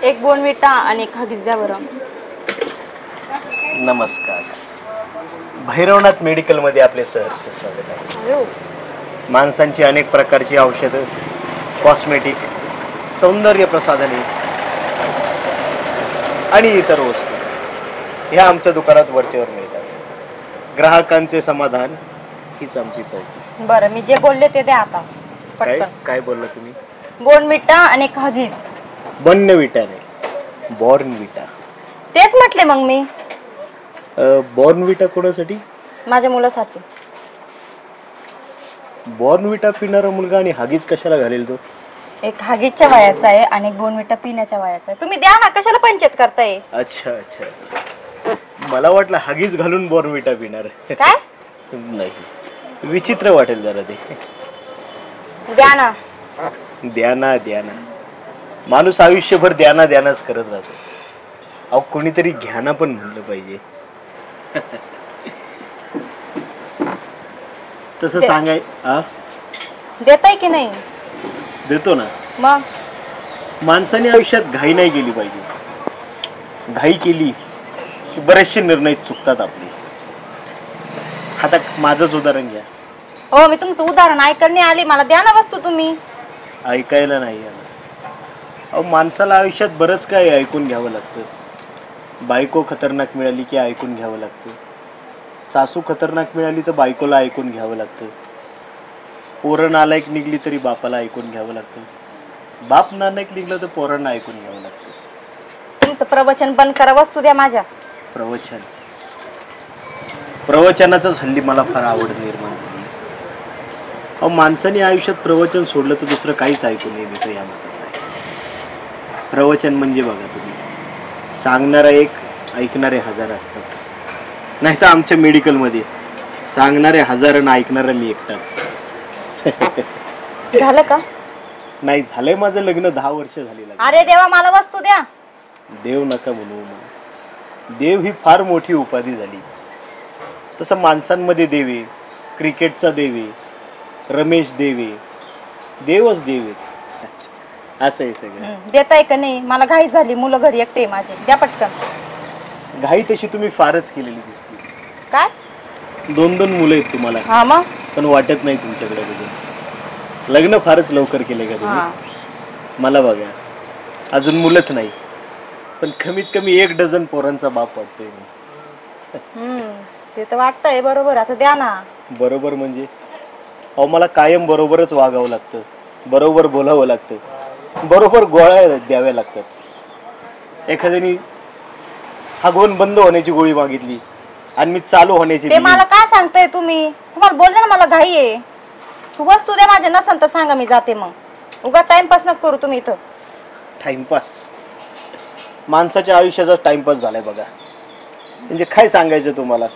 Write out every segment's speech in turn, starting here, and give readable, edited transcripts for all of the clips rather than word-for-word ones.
एक बोर्नविटा आणि एक हगीज द्या बरं. नमस्कार. भैरवनाथ मेडिकल मध्ये आपले सहर्ष स्वागत आहे. माणसांची अनेक प्रकारची औषधं, कॉस्मेटिक, सौंदर्य प्रसाधने आणि इतर वस्तू ह्या आमच्या दुकानात वरचेवर मिळतात. ग्राहकांचे समाधान हीच आमची पावती. बरं, मी जे बोलले ते द्या आता. काय काय बोलला तुम्ही? बोर्नविटा आणि एक हगीज. बॉर्नविटा नाही, बॉर्नविटा. तेच म्हटले मग मी. बॉर्नविटा कोणासाठी? माझ्या मुलासाठी. बॉर्नविटा पिणारा मुलगा आणि हगीज कशाला घालेल तो? एक हगीजच्या वयाचा आहे आणि एक बोर्नविटा पिण्याच्या वयाचा आहे. तुम्ही द्या ना, कशाला पंचायत करताय? अच्छा अच्छा अच्छा, मला वाटलं हगीज घालून बॉर्नविटा पिणार. काय? नाही, विचित्र वाटेल जरा ते. द्या ना. द्या ना द्या ना. माणूस आयुष्यभर द्याना द्यानाच करत राहतो. अहो, कोणीतरी घ्या ना पण म्हणलं पाहिजे. तसं सांगाय देताय की नाही? देतो ना. मग माणसाने आयुष्यात घाई नाही केली पाहिजे. घाई केली की बरेचसे निर्णय चुकतात आपले. आता माझंच उदाहरण घ्या. हो, मी तुमचं उदाहरण ऐकणे आले. मला द्या ना वस्तू तुम्ही. ऐकायला नाही आलं. अहो, माणसाला आयुष्यात बरंच काही ऐकून घ्यावं लागतं. बायको खतरनाक मिळाली की ऐकून घ्यावं लागतं. सासू खतरनाक मिळाली तर बायकोला ऐकून घ्यावं लागतं. पोरं नालायक निघली तरी बापाला ऐकून घ्यावं लागतं. बाप नालायक निघलं तर पोरांना ऐकून घ्यावं लागतं. तुमचं प्रवचन बंद करा, वस्तू द्या माझ्या. प्रवचनाचंच हल्ली मला फार आवड निर्माण झाली. अहो, माणसाने आयुष्यात प्रवचन सोडलं तर दुसरं काहीच ऐकू नये, मी तर या मताचा आहे. प्रवचन म्हणजे बघा तुम्ही, सांगणारा एक, ऐकणारे हजार असतात. नाही तर आमच्या मेडिकलमध्ये सांगणारे हजार आणि ऐकणारा मी एकटाच. झालं का? नाही झालंय, माझं लग्न 10 वर्ष झालेलं. अरे देवा, मला वस्तू द्या. देव नका म्हणू मला. देव ही फार मोठी उपाधी झाली. तसं माणसांमध्ये देवे, क्रिकेटचा देवे, रमेश देवे, देवच देवे. असं आहे सगळं. देताय का नाही? मला घाई झाली, मुलं घरी एकटे माझे. द्या पटकन. घाई तशी तुम्ही फारच केलेली दिसते. काय? 2-2 मुलं आहेत तुम्हाला. हा, मग पण वाटत नाही तुमच्याकडे बघून. लग्न फारच लवकर केले का तुम्ही? मला बघा, अजून मुलंच नाही, पण कमीत कमी 1 डझन पोरांचा बाप वाटतोय मी. ते तर वाटतंय. बरोबर, आता द्या ना. बरोबर म्हणजे? अहो, मला कायम बरोबरच वागावं लागतं, बरोबर बोलावं लागतं, बरोबर गोळ्या द्याव्या लागतात. एखाद्याने हागवून बंद होण्याची गोळी मागितली आणि मी चालू होण्याची. ते मला काय सांगताय तुम्ही? तुम्हाला बोलले ना मला घाई आहे. तू वस्तू द्या माझ्या, नसन तर सांगा, मी जाते. मग उगा टाइमपास नका करू तुम्ही इथं. टाइमपास? माणसाच्या आयुष्याचा टाइमपास झालाय बघा. म्हणजे काय सांगायचं तुम्हाला.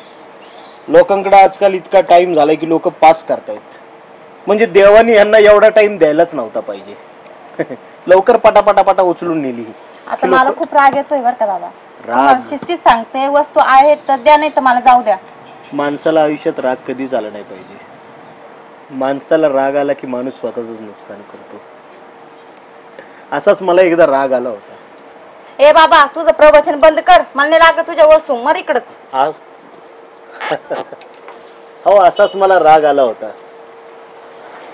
लोकांकडे आजकाल इतका टाइम झालाय की लोक पास करतायत. म्हणजे देवानी यांना एवढा टाइम द्यायलाच नव्हता पाहिजे. लवकर पटापटापटा उचलून नेली. आता मला खूप राग येतोय बरं का दादा. राग शिस्तीत सांगते, वस्तू आहे तर द्या, नाही तर मला जाऊ द्या. माणसाला आयुष्यात राग कधीच आला नाही पाहिजे. माणसाला राग आला की माणूस स्वतःच नुकसान करतो. असाच मला एकदा राग आला होता. ए बाबा, तुझं प्रवचन बंद कर. मला नाही लागत तुझ्या वस्तू. मर इकडच. आज हो, असाच मला राग आला होता.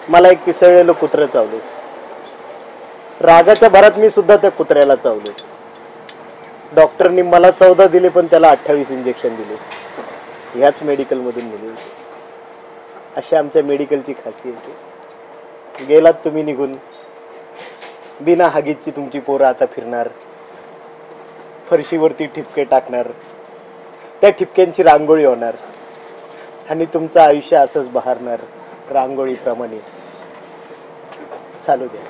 मला एक पिसळलेलं कुत्रं चावलं. रागाच्या भरात मी सुद्धा त्या कुत्र्याला चावलो. डॉक्टरनी मला 14 दिले, पण त्याला 28 इंजेक्शन दिले. ह्याच मेडिकल मधून दिले. अशी आमच्या मेडिकलची खासियत आहे. गेलात तुम्ही निघून, बिना हगीजची तुमची पोरं आता फिरणार, फरशीवरती ठिपके टाकणार, त्या ठिपक्यांची रांगोळी होणार आणि तुमचं आयुष्य असंच बहरणार रांगोळीप्रमाणे. चालू द्या.